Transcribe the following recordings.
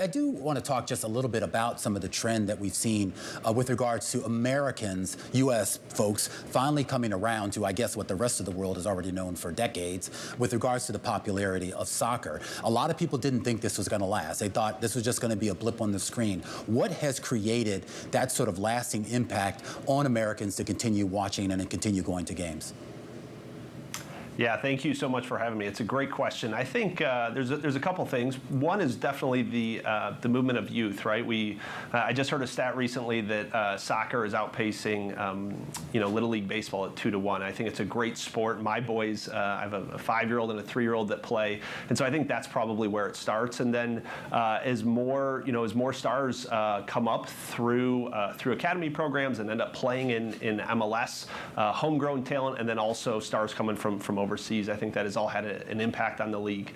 I do want to talk just a little bit about some of the trend that we've seen with regards to Americans, U.S. folks, finally coming around to, I guess, what the rest of the world has already known for decades with regards to the popularity of soccer. A lot of people didn't think this was going to last. They thought this was just going to be a blip on the screen. What has created that sort of lasting impact on Americans to continue watching and continue going to games? Yeah, thank you so much for having me. It's a great question. I think there's a couple things. One is definitely the movement of youth, right? I just heard a stat recently that soccer is outpacing Little League baseball at 2-1. I think it's a great sport. My boys, I have a 5-year-old and a 3-year-old that play, and so I think that's probably where it starts. And then as more stars come up through academy programs and end up playing in MLS, homegrown talent, and then also stars coming from overseas, I think that has all had an impact on the league.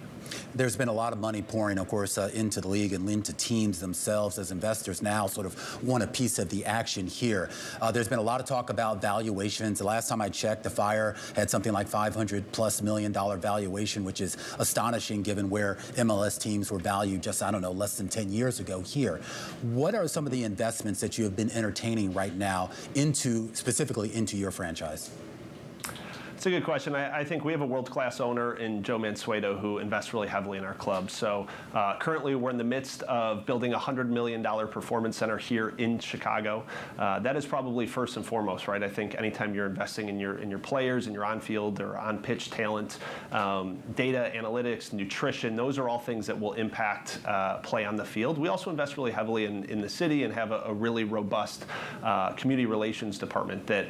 There's been a lot of money pouring, of course, into the league and into teams themselves as investors now sort of want a piece of the action here. There's been a lot of talk about valuations. The last time I checked, the Fire had something like $500+ million valuation, which is astonishing given where MLS teams were valued just, I don't know, less than 10 years ago here. What are some of the investments that you have been entertaining right now specifically into your franchise? It's a good question. I think we have a world-class owner in Joe Mansueto who invests really heavily in our club. So currently we're in the midst of building a $100 million performance center here in Chicago. That is probably first and foremost, right? I think anytime you're investing in your players and your on-field or on-pitch talent, data, analytics, nutrition, those are all things that will impact play on the field. We also invest really heavily in the city and have a really robust community relations department that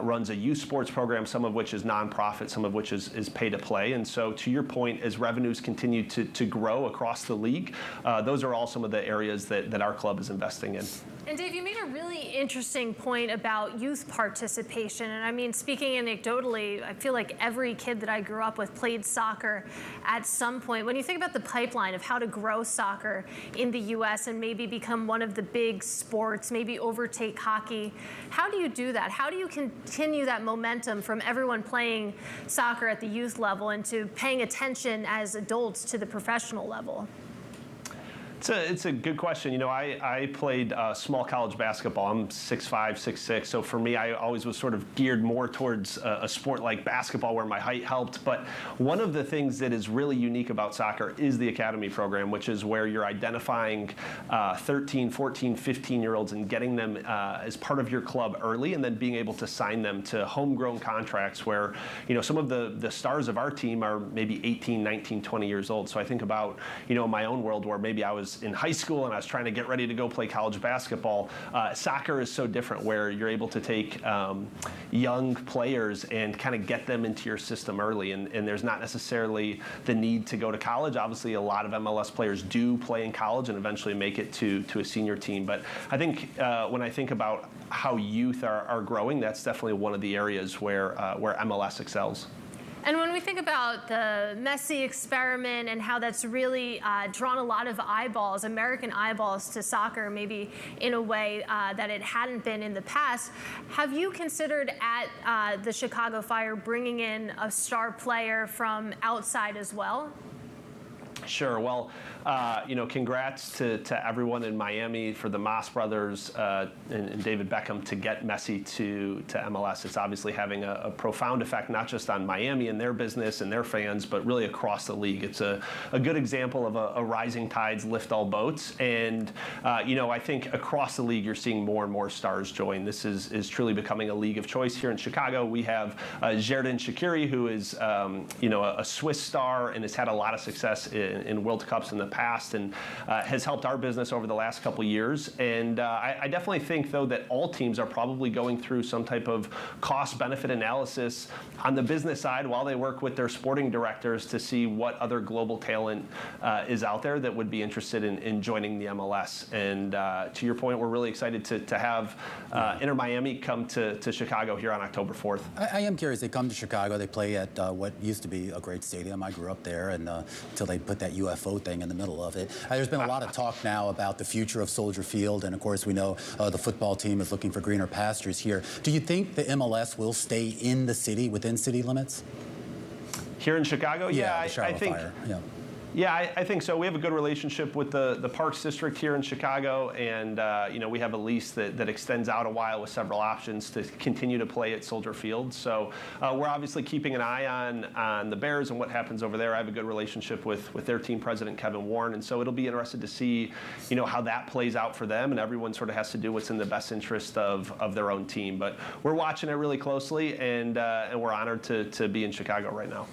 runs a youth sports program, some of which is nonprofit, some of which is pay to play. And so to your point, as revenues continue to grow across the league, those are all some of the areas that our club is investing in. And Dave, you made a really interesting point about youth participation. And I mean, speaking anecdotally, I feel like every kid that I grew up with played soccer at some point. When you think about the pipeline of how to grow soccer in the U.S. and maybe become one of the big sports, maybe overtake hockey, how do you do that? How do you continue that momentum from everyone playing soccer at the youth level into paying attention as adults to the professional level? It's a good question. You know, I played small college basketball. I'm 6'5", 6'6", so for me, I always was sort of geared more towards a sport like basketball where my height helped. But one of the things that is really unique about soccer is the academy program, which is where you're identifying 13, 14, 15-year-olds and getting them as part of your club early and then being able to sign them to homegrown contracts where, you know, some of the stars of our team are maybe 18, 19, 20 years old. So I think about, you know, my own world where maybe I was in high school and I was trying to get ready to go play college basketball. Soccer is so different where you're able to take young players and kind of get them into your system early, and there's not necessarily the need to go to college. Obviously, a lot of MLS players do play in college and eventually make it to a senior team. But I think when I think about how youth are growing, that's definitely one of the areas where MLS excels. And when we think about the Messi experiment and how that's really drawn a lot of eyeballs, American eyeballs to soccer, maybe in a way that it hadn't been in the past, have you considered at the Chicago Fire bringing in a star player from outside as well? Sure. Well, you know, congrats to everyone in Miami for the Moss brothers and David Beckham to get Messi to MLS. It's obviously having a profound effect, not just on Miami and their business and their fans, but really across the league. It's a good example of a rising tides lift all boats. And, you know, I think across the league, you're seeing more and more stars join. This is truly becoming a league of choice here in Chicago. We have Xherdan Shaqiri, who is, you know, a Swiss star and has had a lot of success in World Cups in the past and has helped our business over the last couple years. And I definitely think, though, that all teams are probably going through some type of cost-benefit analysis on the business side while they work with their sporting directors to see what other global talent is out there that would be interested in joining the MLS. And to your point, we're really excited to have Inter Miami come to Chicago here on October 4th. I am curious. They come to Chicago. They play at what used to be a great stadium. I grew up there, and until they put that UFO thing in the middle of it. There's been a lot of talk now about the future of Soldier Field, and of course we know the football team is looking for greener pastures here. Do you think the MLS will stay in the city, within city limits? Here in Chicago? Yeah, I think. Fire. Yeah. Yeah, I think so. We have a good relationship with the Parks District here in Chicago, and we have a lease that extends out a while with several options to continue to play at Soldier Field. So we're obviously keeping an eye on the Bears and what happens over there. I have a good relationship with their team president, Kevin Warren, and so it'll be interesting to see how that plays out for them, and everyone sort of has to do what's in the best interest of their own team. But we're watching it really closely, and we're honored to be in Chicago right now.